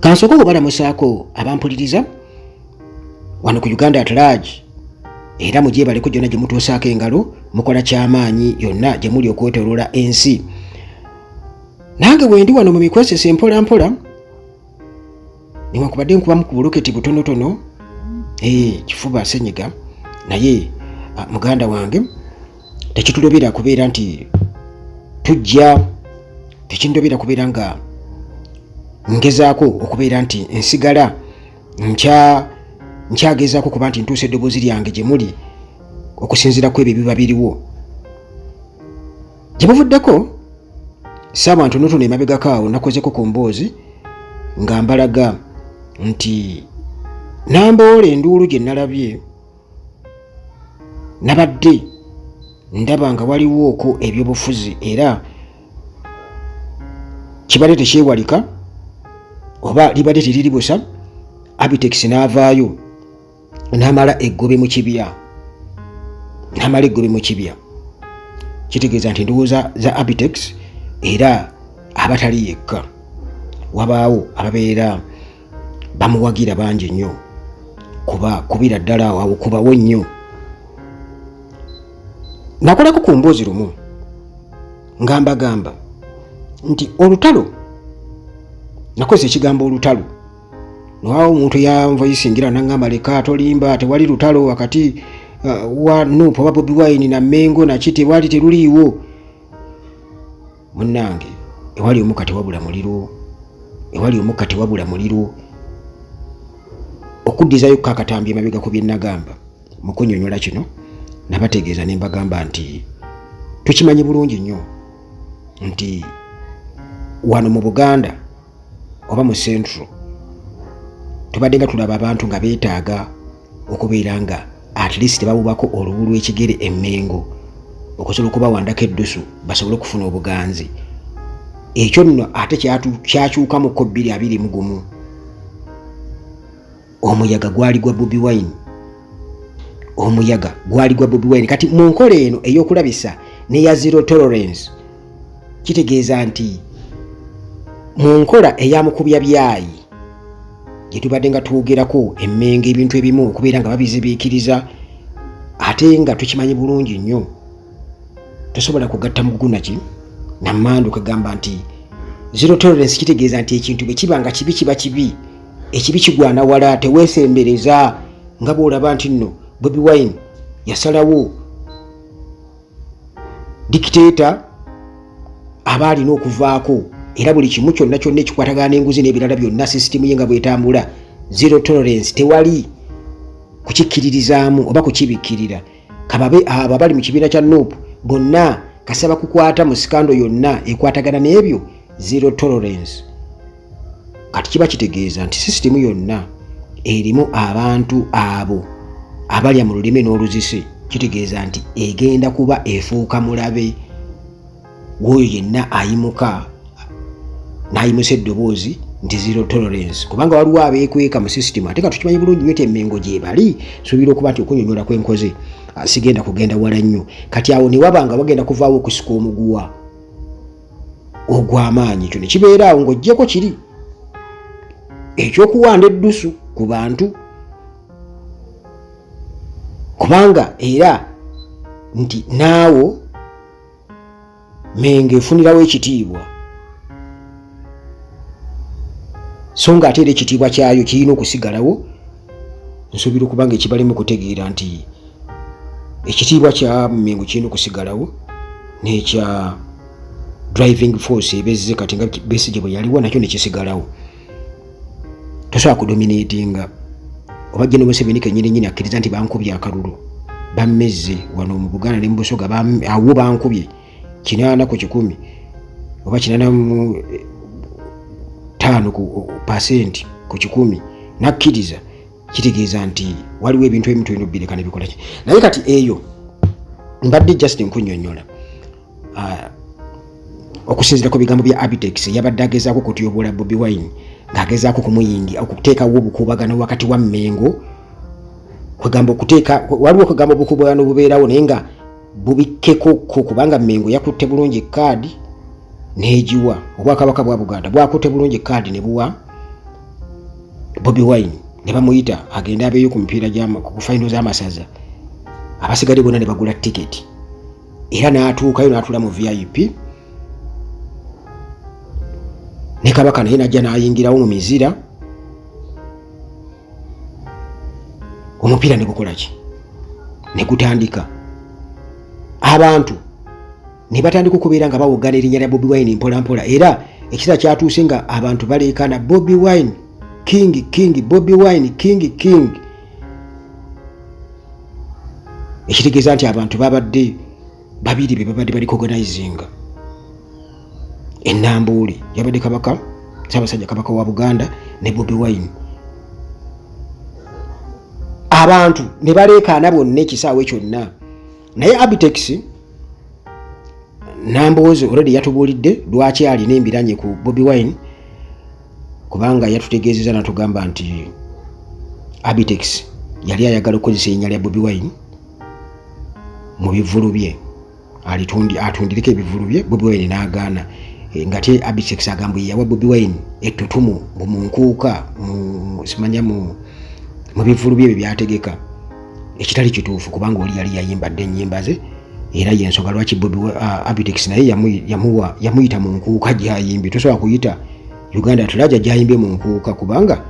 Kansoko okubalamusaako abampuliriza wano ku Uganda at large, era mugyebaleko gyonna gye mutuusaako engalo, mukola ky'amaanyi yonna gye muli okwetooloola ensi. Nange bwe ndi wano mu mikwesese mpola mpola, newankubadde nkubamu ku buloketi butonotono, kifuba senyiga, naye muganda wange tekitulobera kubeera nti tujja, tekindobera kubeera nga ngezaako okubeera nti nsigala nkyagezaako kuba nti ntuusa eddoboozi lyange gye muli okusinziira ku ebyo ebiba biriwo. Gye muvuddeko ssaawa ntonotono emabegako awo nakozeko ku mboozi nga mbalaga nti Namboole enduulu gye nalabye nabadde ndaba nga waliwooko ebyobufuzi era kibadde tekyewalika oba libadde teriri busa. Abitex n'avaayo n'amala eggobe mu kibya, kitegeeza nti ndowooza za Abitex era abatali yekka, wabaawo ababeera bamuwagira bangi nnyo, kubira ddala awo kubawo nnyo. Nakolako ku mboozi lumu nga mbagamba nti olutalo, nakozesa ekigambo olutalo, nowaawo omuntu yanvoyisingira n'aŋŋamba leka tolimba, tewali lutalo wakati wa Nuupu oba Bobi Wine na Mengo naki tewali teruliiwo. Munnange, ewali omukka tewabula muliro, okuddizayo kakatambi emabega ku bye nagamba mu kunnyonnyola kino, nabategeeza ne mbagamba nti tukimanyi bulungi nnyo nti wano mu Buganda oba mu Central tubadde nga tulaba abantu nga beetaaga okubeera nga at least babubako olubu lw'ekigere emmengo okusobola okubawandako eddusu basobole okufuna obuganzi. Ekyo nno ate kyakyukamuko 2021. Omuyaga gwali gwa Bobi Wine. Kati mu nkola eno ey'okulabisa neya zero tolerance, kitegeeza nti mu nkola eyamukubya byayi gye tubadde nga twogerako emmengo ebintu ebimu okubeera nga babizibiikiriza, ate nga tukimanyi bulungi nnyo tosobola kugatta muguna ki nammandu kagamba nti zero tolerance. Kitegeeza nti ekintu bwe kiba nga kibi kiba kibi, ekibi kigwana wala, teweesembereza. Nga bw'olaba nti nno Bobi Wine yasalawo dictator aba alina okuvaako, era buli kimu kyonna ekikwatagana n'enguzi n'ebirala byonna sisitimu ye nga bwetambula, zero tolerance, tewali kukikkiririzaamu oba kukibikkirira. Kababe abo abali mu kibiina kya Nuupu bonna kasaba kukwata mu sikando yonna ekwatagana n'ebyo, zero tolerance. Kati kiba kitegeeza nti sisitimu yonna erimu abantu abo abalya mu lulimi n'oluzise, kitegeeza nti egenda kuba efuuka mulabe gwoyo yenna ayimuka n'ayimusa eddoboozi nti zero tolerance, kubanga waliwo abeekweka mu sisitimu. Ate ka tukimanyi bulungi nnyo ti emmengo gye bali, suubira okuba nti okunnyonnyola kwenkoze sigenda kugenda wala nnyo. Kati awo ne wabanga bagenda kuvaawo okusika omuguwa ogw'amaanyi, ekyo ne kibeera awo ng'oggyeko kiri ekyokuwanda eddusu ku bantu, kubanga era nti naawo Mengo efunirawo ekitiibwa, so nga ate era ekitiibwa kyayo kirina okusigalawo. Nsuubira okubanga ekibalemu kutegeera nti ekitiibwa kya Mengo kirina okusigalawo, n'ekya driving force ebezze kati nga Besigye bwe yaliwo nakyo nekisigalawo. Tosobola kudominatinga oba General Museveni kennyini akkiriza nti bankubye akalulu, bammezze wano mu Buganda ne mu Busoga, awo bankubye 80 ku 100 oba 85% ku 100 nakkiriza. Kitegeeza nti waliwo ebintu ebimu tulina obbireka ne bikola ki. Naye kati eyo mbadde just nkunnyonnyola okusinziira ku bigambo bya Abitex yabadde agezaako kutyobola Bobi Wine, ng'agezaako kumuyingira okuteekawo obukuubagano wakati wa Mengo, kwegamba okuteeka waliwo kwegamba obukuubagano bubeerawo naye nga bubikkeko kubanga Mengo yakutte bulungi kaadi n'egiwa. Obwakabaka bwa Buganda bwakutte bulungi kaadi ne buwa Bobi Wine ne bamuyita agenda abeeyo ku mipiira ku final z'amasaza abasigadde bonna ne bagula tiketi era n'atuukayo n'atuula mu VIP ne Kabaka naye najja n'ayingirawo mu mizira omupiira ne gukola ki ne gutandika abantu ne batandika okubeera nga bawogana erinnya lya Bobi Wine mpola mpola era ekiseera kyatuuse nga abantu baleekaana Bobi Wine king Bobi Wine king ekitegeeza nti abantu babadde babiri be babadde bali organizinga ennambuuli yabadde Kabaka Ssaabasajja Kabaka wa Buganda ne Bobi Wine abantu ne baleekaana bonna ekisaawe kyonna naye Abitex Namboozi already yatubuulidde lwaki alina embiranye ku Bobi Wine kubanga yatutegeezeza natugamba nti Abitex yali ayagala okukozesa erinnya lya Bobi Wine mu bivulu bye atundireko ebivulu bye Bobi Wine n'agaana nga te Abitex agamba yawa Bobi Wine ettutumu mu nkuuka simanya mu bivulu bye byategeka ekitali kituufu kubanga oli yali yayimbadde ennyimba ze era yensonga lwaki Abitex naye yamuyita mu nkuuka gy'ayimbye tosobola kuyita Uganda tulaja gy'ayimbye mu nkuuka kubanga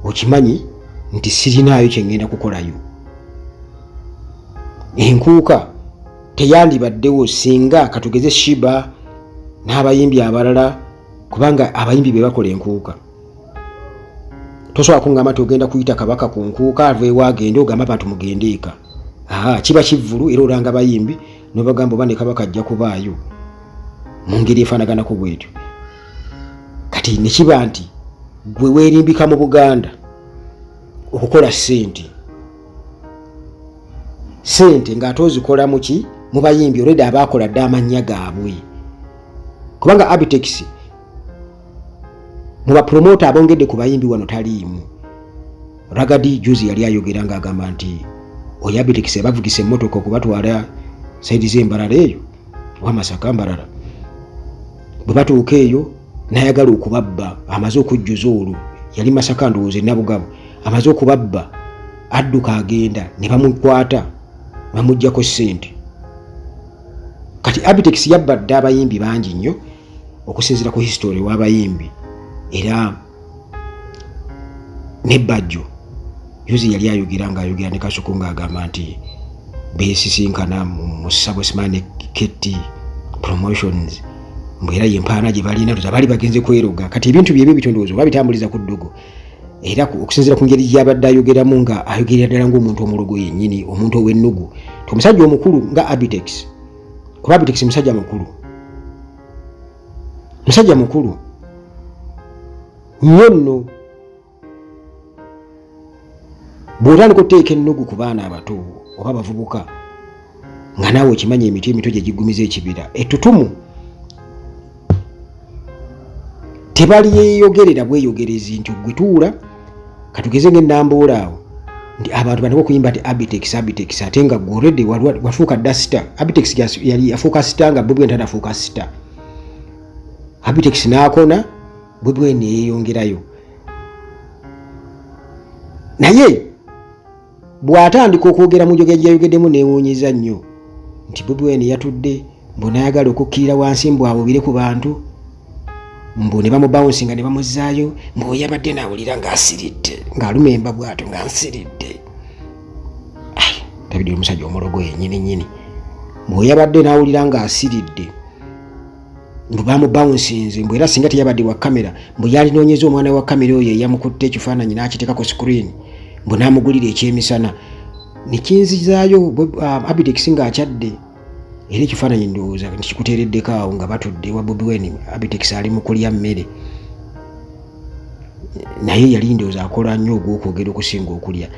okimanyi nti sirinaayo kye ngenda kukolayo enkuuka teyandibaddewo singa katugeze Shiba n'abayimbi abalala kubanga abayimbi be bakola enkuuka tosobola kungamba nti ogenda kuyita Kabaka ku nkuuka aveewo agende ogamba abantu mugende eka kiba kivulu era olanga bayimbi nobagamba oba ne Kabaka ajja kubaayo mu ngeri efaanaganako bwetyo kati ne kiba nti gwe weerimbika mu Buganda okukola ssente ng'ate ozikola muki mu bayimbi olwedde abaakola dde amannya gaabwe kubanga Abitex mu bapromota abongedde ku bayimbi wano taliimu Ragadi juzi yali ayogera ng'agamba nti oyo Abitex bavugisa emmotoka okubatwala saidi z'Embarara eyo wa Masaka Mbarara bwe batuuka eyo n'ayagala okubabba amaze okujjuza olwo yali Masaka ndowooza Nabugabo amaze okubabba adduka agenda ne bamukwata bamuggyako ssente kati Abitex yabbadde abayimbi bangi nnyo okusinziira ku history w'abayimbi era ne Bajjo yuzi yali ayogera ne Kasuku ng'agamba nti beesisinkana mu Sabo Simane Keti Promotions mbwera yempaana gye balina bali bagenze kweroga kati ebintu byebyo bitondoozo babitambuliza ku ddogo era okusinziira ku ngeri gy'abadde ayogeramu nga ayogerera ddala ng'omuntu omulogo yennyini omuntu ow'ennugu omusajja omukulu nga Abitex kuba Abitex musajja mukulu nnyo nno bw'otandika okuteeka ennugu ku baana abato oba bavubuka nga naawe okimanya emiti emito gye gigumiza ekibira ettutumu tebali yeeyogerera bweyogerezi nti gwetuula katugeze ng'ennamboola awo nti abantu bandika okuyimba nti Abitex ate nga gwe already wafuuka dda sita Abitex yali afuuka sita nga Bobi Wine tanafuuka sita Abitex n'akona Bobi Wine yeeyongerayo naye bw'atandika okwogera mu njogera gyayogeddemu neewuunyiza nnyo nti Bobi Wine yatudde mbonayagala okukkirira wansi mbwabubire ku bantu mbu ne bamubawunsinga ne bamuzzaayo mbw'oyabadde n'awulira ng'asiridde ng'alumemba bwato ng'ansiridde tabidde omusajja omulogo yennyini mbw'oyabadde n'awulira ng'asiridde mbu bamubawunsinze mbw era singa teyabadde wa kamera mbu yalinoonyeza omwana wa kamera oyo eyamukutte ekifaananyi n'akiteekako screen mbu n'amugulira ekyemisana ne kinzizaayo Abitex ng'akyadde era ekifaananyi ndowooza kikuteereddeko awo nga batudde wa Bobi Wine Abitex ali mu kulya mmere naye yali ndowooza akola nnyo ogw'okwogera okusinga okulya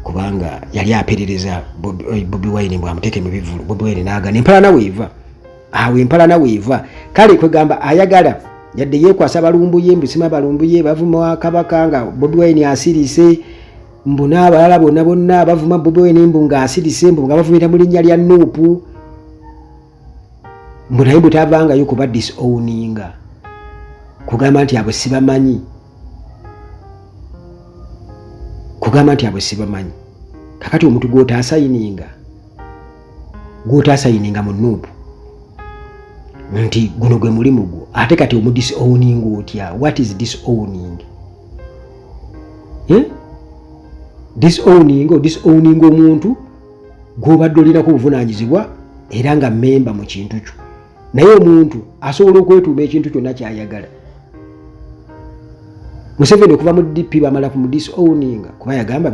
kubanga yali aperereza Bobi Wine bw'amuteeke mu bivulu Bobi Wine n'agaana empalana weeva awo empalana weeva kale kwegamba ayagala yadde yeekwasa balumbuye mbusima balumbuye bavuma Kabaka nga Bobi Wine asirise mbu n'abalala bonna bavuma Bobi Wine mbu ng'asirise mbu nga bavumira mu linnya lya Nuupu mbu naye bwe tavangayo kuba disowninga kugamba nti abo sibamanyi kugamba nti abo sibamanyi. Kakati omuntu gw'otaasayininga mu Nuupu nti guno gwe mulimu gwo, ate kati omudisowning otya? What is disowning? Disowning omuntu gw'obadde olinako obuvunaanyizibwa era nga memba mu kintu kyo, naye omuntu asobola okwetuuma ekintu kyonna kyayagala. Museveni okuva mu DP bamala ku disowning, kuba yagamba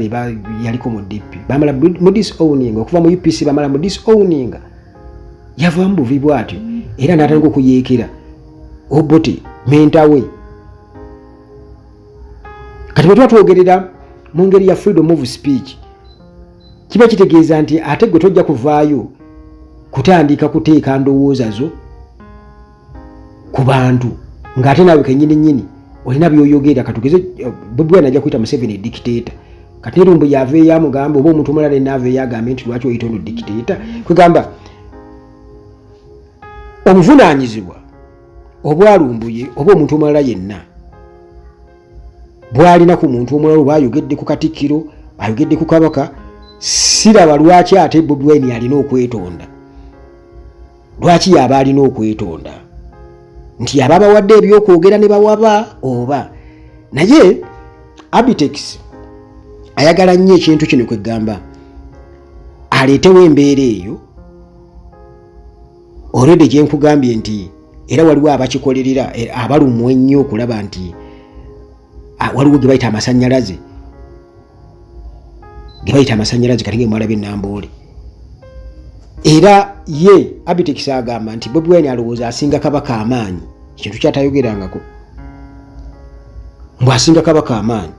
yaliko mu DP, bamala mu disowning. Okuva mu UPC bamala mu disowning. Yava mu buvi bwatyo era n'atandika okuyeekera Obote mentawe. Kati bwe tuba twogerera mu ngeri ya freedom of speech, kiba kitegeeza nti ate gwe tojja kuvaayo kutandika kuteeka ndowooza zo ku bantu ng'ate naawe kennyini olina by'oyogera. Katugeze Bobi Wine ajja kuyita Museveni dictator. Kati ne Lumbu yaveeyo amugamba, oba omuntu omulala n'aveeyo agambe nti lwaki oyita ono dictator. Kwegamba obuvunaanyizibwa obwalumbuye oba omuntu omulala yenna bwalina ku muntu omulala, oba ayogedde ku Katikkiro, ayogedde ku Kabaka, siraba lwaki ate Bobi Wine alina okwetonda. Lwaki yaba alina okwetonda? Nti yaba bawadde ebyokwogera ne bawaba oba? Naye Abitex ayagala nnyo ekintu kino, kwegamba aleetewo embeera eyo already gye nkugambye nti era waliwo abakikolerera abalumwa ennyo okulaba nti waliwo ge bayita amasannyalaze, kati ng'emwalabye Namboole. Era ye Abitex agamba nti Bobi Wine alowooza asinga Kabaka amaanyi, kintu kyatayogerangako, mbw asinga Kabaka amaanyi.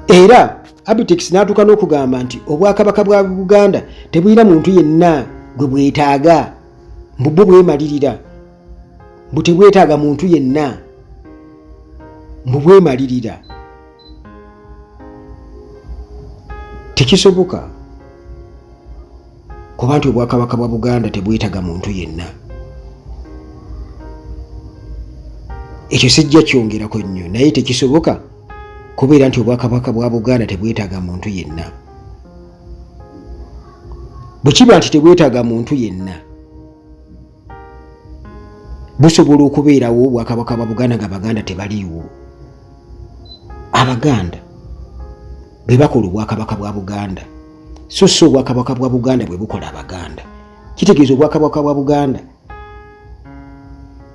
Era Abitex n'atuuka n'okugamba nti Obwakabaka bwa Buganda tebulina muntu yenna gwe bwetaaga, bwo bwemalirira, tebwetaaga muntu yenna, bwemalirira. Tekisoboka kuba nti Obwakabaka bwa Buganda tebwetaaga muntu yenna. Ekyo sijja kyongerako nnyo, naye tekisoboka kubeera nti Obwakabaka bwa Buganda tebwetaaga muntu yenna. Bwe kiba nti tebwetaaga muntu yenna, busobola okubeerawo Obwakabaka bwa Buganda nga Baganda tebaliiwo. Abaganda be bakola Obwakabaka bwa Buganda, so Obwakabaka bwa Buganda bwe bukola Abaganda. Kitegeeza Obwakabaka bwa Buganda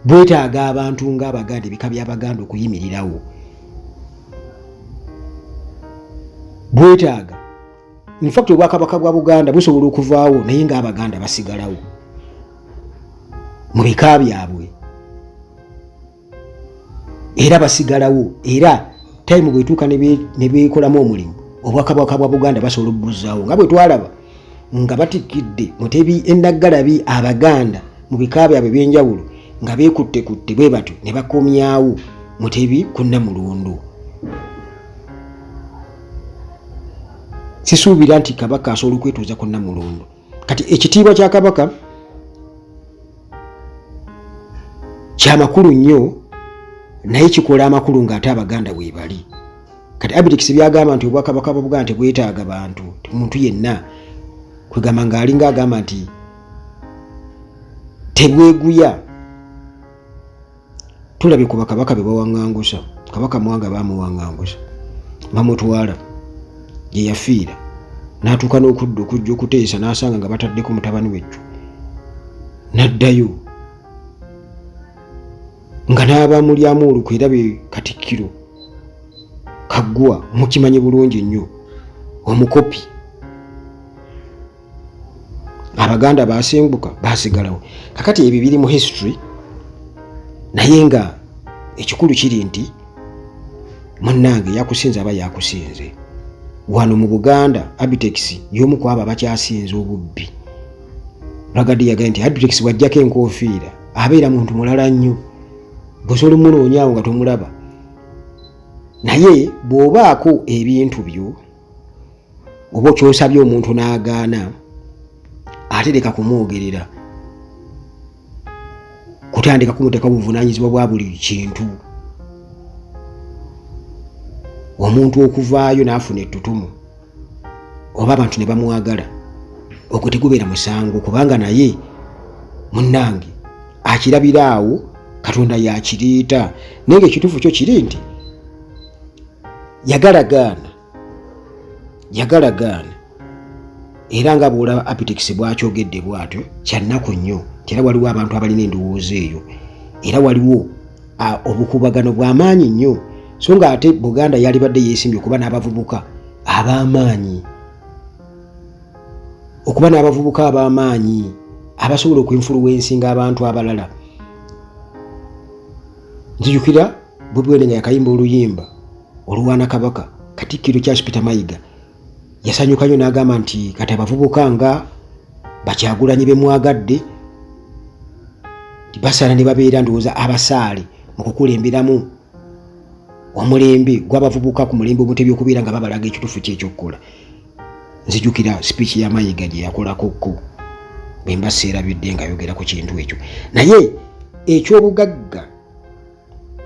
bwetaaga abantu ng'Abaganda, ebika by'Abaganda okuyimirirawo. Bwetaaga in fact Obwakabaka bwa Buganda busobola okuvaawo naye ng'Abaganda basigalawo mu bika byabwe, era basigalawo, era time bwetuuka ne beekolamu omulimu Obwakabaka bwa Buganda basobola obuzzaawo, nga bwe twalaba nga batikidde Mutebi Ennaggalabi Abaganda mu bika byabwe ebyenjawulo nga beekutte bwe batyo ne bakomyawo Mutebi ku Namulondo. Sisuubira nti Kabaka asobola okwetuuza ku Namulondo. Kati ekitiibwa kya Kabaka kya makulu nnyo, naye kikola amakulu ng'ate Abaganda weebali. Kati Abitex byagamba nti Obwakabaka bwa Buganda tebwetaaga bantu, muntu yenna, kwegamba ng'alinga agamba nti tebweguya. Tulabye ku bakabaka be bawaŋŋangusa, Kabaka Mwanga baamuwaŋŋangusa, bamutwala gye yafiira, n'atuuka n'okudda okujja okuteesa n'asanga nga bataddeko mutabani wejju, n'addayo nga n'abamulyamu olukwe, era be Katikkiro Kaggwa mukimanyi bulungi nnyo, omukopi. Abaganda baasembuka baasigalawo. Kakati ebyo biri mu history, naye nga ekikulu kiri nti munnange yakusinze aba yakusinze. Wano mu Buganda Abitex y'omu ku abo abakyasinze obubbi. Ragadi yagambye nti Abitex wajjako enkofiira abeera muntu mulala nnyo, bw'osobola omunoonyaawo nga tomulaba, naye bw'obaako ebintu byo oba kyosabye omuntu n'agaana, ate leka kumwogerera, kutandika kumuteeka buvunaanyizibwa bwa buli kintu. omuntu okuvaayo n'afuna ettutumu oba abantu ne bamwagala ogwo tegubeera musango kubanga naye munnange akirabira awo Katonda yakireeta naye ekituufu kyo kiri nti yagalagaana era nga bw'olaba Apitex bwakyogedde bw'atyo kyannaku nnyo era waliwo abantu abalina endowooza eyo era waliwo obukubagano bw'amaanyi nnyo so nga ate Buganda yalibadde yeesimbye okuba n'abavubuka ab'amaanyi abasobola okuinfuluwensinga abantu abalala. Nzijukira Bobi Wine nga yakayimba oluyimba oluwaana Kabaka Katikkiro Charles Peter Mayiga yasanyuka nnyo n'agamba nti kati abavubuka nga Bakyagulanyi bemwagadde basaana ne babeera ndowooza abasaale mu kukulemberamu omulembe gw'abavubuka ku mulembe omutebi okubeera nga babalaga ekituufu ky'ekyokukola. Nzijukira speech ya Mayiga gye yakolakokko bwe mba seerabidde nga yogera ku kintu ekyo naye eky'obugagga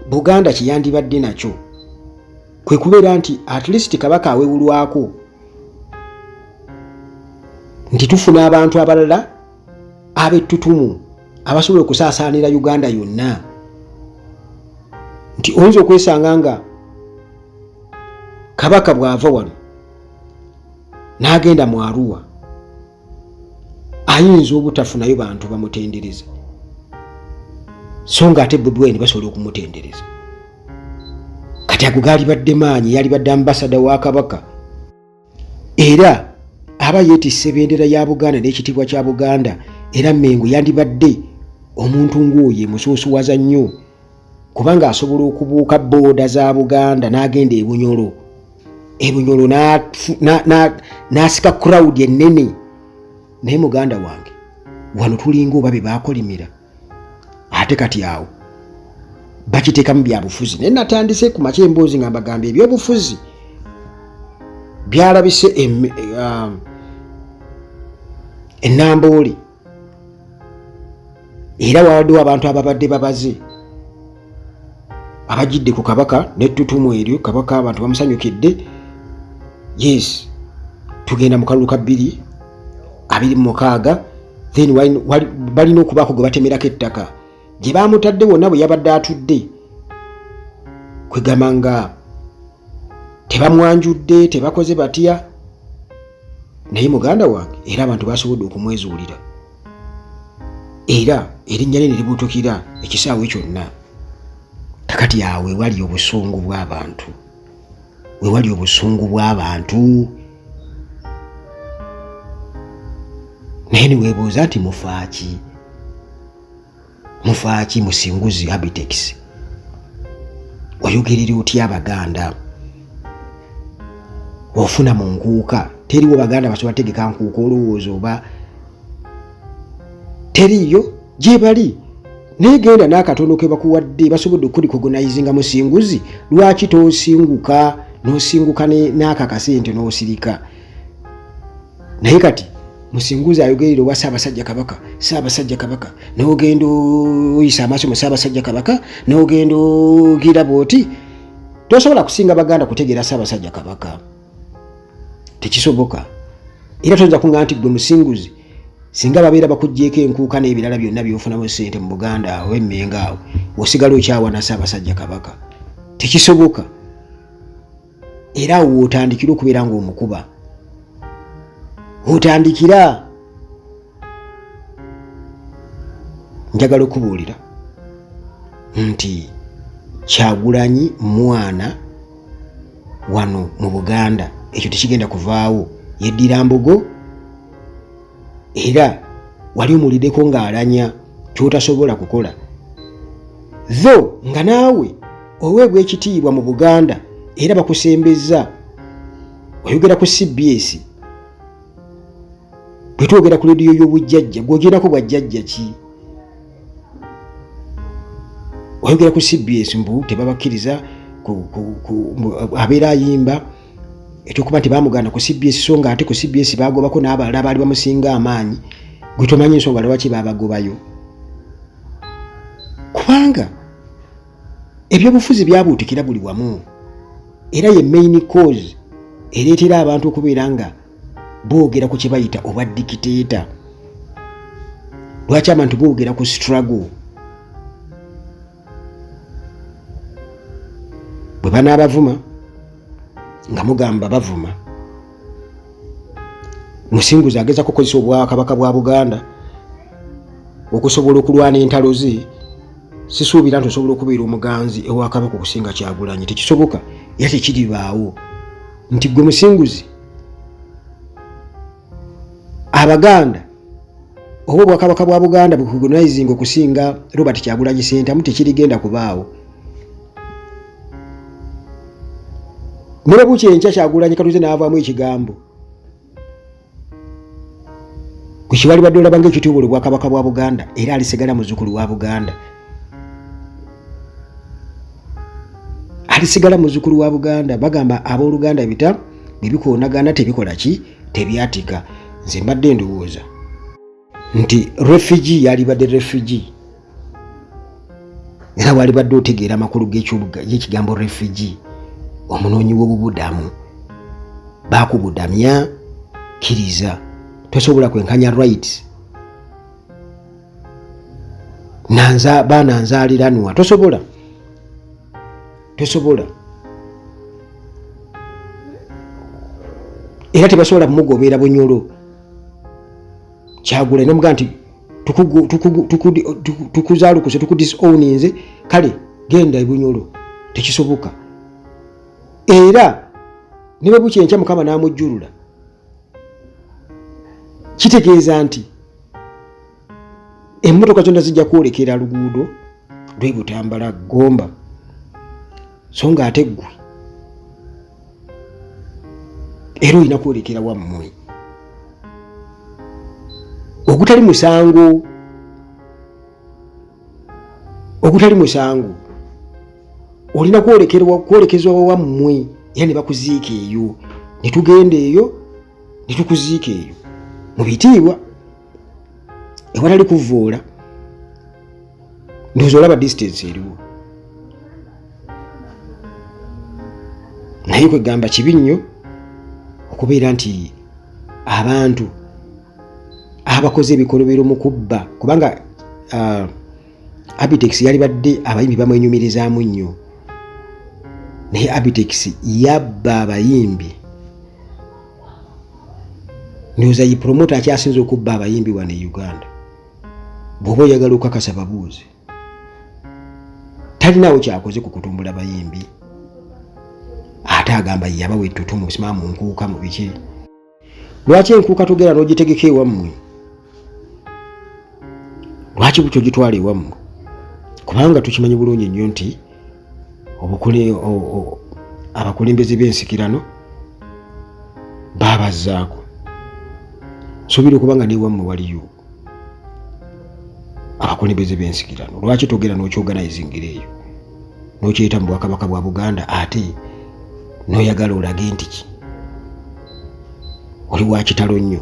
Buganda kyeyandibadde nakyo kwe kubeera nti at least Kabaka awewulwako nti tufuna abantu abalala ab'ettutumu abasobola okusaasaanira Uganda yonna nti oyinza okwesanga nga Kabaka bw'ava wano n'agenda mu Arua ayinza obutafunayo bantu bamutendereza so nga ate Bobi Wine basobola okumutendereza kati ago gaalibadde maanyi yalibadde ambasada wa Kabaka era aba yeetisse ebendera ya Buganda n'ekitiibwa kya Buganda era Mengo yandibadde omuntu ng'oyo emusuusuwaza nnyo kubanga asobola okubuuka booda za Buganda n'agenda ebunyolo n'asika crowd ennene naye muganda wange wano tulinga oba be baakolimira ate kati awo bakiteekamu byabufuzi naye natandise ku makya emboozi nga mbagamba ebyobufuzi byalabise ennamboole era wawaddewo abantu ababadde babaze abajidde ku Kabaka n'ettutumu eryo Kabaka abantu bamusanyukidde yes tugenda mu kalulu ka 2026 then balina okubaako gwe batemerako ettaka gye baamutadde wonna bwe yabadde atudde kwegamba nga tebamwanjudde tebakoze batya naye muganda wange era abantu basobodde okumwezuulira era erinnya lye ne libuutukira ekisaawe kyonna kakati awo wewali obusungu bw'abantu naye niweebuuza nti mufaaki musinguzi Apitex oyogerera otya Abaganda ofuna mu nkuuka teriwo Baganda basobola tegeka nkuuka olowooza oba teriyo gye bali negenda n'akatono ke bakuwadde basobodde okulikogonayizinga musinguzi lwaki tosinguka n'osinguka n'aka kasente n'osirika naye kati musinguzi ayogerera owa Ssaabasajja Kabaka n'ogenda oyisa amaaso mu Ssaabasajja Kabaka n'ogenda ogira bwoti tosobola kusinga Baganda kutegeera Ssaabasajja Kabaka tekisoboka era toyinza kuŋŋamba nti gwe musinguzi singa babeera bakuggyeko enkuuka n'ebirala byonna byofunamu ssente mu Buganda awo emmenga awo osigala okyawana Ssaabasajja Kabaka tekisoboka era awo otandikira okubeera ng'omukuba otandikira njagala okubuulira nti Kyagulanyi mwana wano mu Buganda ekyo tekigenda kuvaawo yeddira mbogo era wali omuliddeko ng'alanya kyotasobola kukola tho nga naawe oweebwa ekitiibwa mu Buganda era bakusembeza oyogera ku CBS bwe twogera ku leediyo y'obujjajja gwogerako bwajjajja ki oyogera ku CBS mbu tebabakkiriza abeera ayimba ekyokuba nti baamuganda ku CBS so nga ate ku CBS bagobako n'abalala baali bamusinga amaanyi gwe tomanyi ensonga lwaki babagobayo kubanga ebyobufuzi byabuutikira buli wamu era ye main cause ereetera abantu okubeera nga boogera ku kye bayita obwa dictator. Lwaki abantu boogera ku struggle? Bwe banaabavuma nga mugamba bavuma, Musinguzi ageza kukozesa obwakabaka bwa Buganda okusobola okulwana entalo ze, sisuubira nti osobola okubeera omuganzi ewakabaka okusinga Kyagulanyi. Tekisoboka era tekiribaawo. Nti gwe Musinguzi, Abaganda oba obwakabaka bwa Buganda bukugonizing okusinga Robert Kyagulanyi Ssentamu, tekirigenda kubaawo. Ne bwe bukyenkya Kyagulanyi katuze n'avaamu ekigambo ku kiwali badde olaba ng'ekituubula obwakabaka bwa Buganda, era alisigala muzzukulu wa Buganda. Alisigala muzzukulu wa Buganda. Bagamba abooluganda bita bwe bikoonagana tebikola ki, tebyatika. Nze mbadde ndowooza nti refugee yalibadde refugee, era walibadde otegeera amakulu g'ekigambo refugee, omunoonyi w'obubudamu. Baakubudamya, kkiriza, tosobola kwenkanya rights. Baana nzaaliranwa, tosobola. Era tebasobola kumugobeera Bunyoro. Kyagulanyi namugaa nti tukuzaalukuse, tukudisowninze, kale genda e Bunyoro. Tekisoboka. Era ne bwe bukyenkya Mukama n'amujjulula, kitegeeza nti emmotoka zonna zijja kwolekera luguudo lw'e Butambala Gomba, so nga ate ggwe era olina kwolekera wammwe. Ogutali musango olina kwolekezwa wammwe, era ne bakuziika eyo, ne tugenda eyo ne tukuziika eyo mu bitiibwa ewatali kuvoola. Ndowooza olaba distance eriwo, naye kwegamba kibi nnyo okubeera nti abantu abakoze ebikolobero mu kubba, kubanga Abitex yalibadde abayimbi bamwenyumirizaamu nnyo, naye Abitex yabba abayimbi. Ndowooza yi promota akyasinze okubba abayimbi wano e Uganda. Bw'oba oyagala okukakasa babuuze, talinaawo kyakoze ku kutumbula bayimbi, ate agamba yabawa ettutumu sima mu nkuuka mu biki. Lwaki enkuuka togera n'ogitegeka ewammwe? Lwaki butyo gitwala ewammwe? Kubanga tukimanyi bulungi nnyo nti abakulembeze b'ensikirano baabazzaako. Nsuubira okubanga n'ewammwe waliyo abakulembeze b'ensikirano. Lwaki togera n'okyorganizingira eyo n'okyeyita mu bwakabaka bwa Buganda, ate n'oyagala olage nti ki oli wa kitalo nnyo?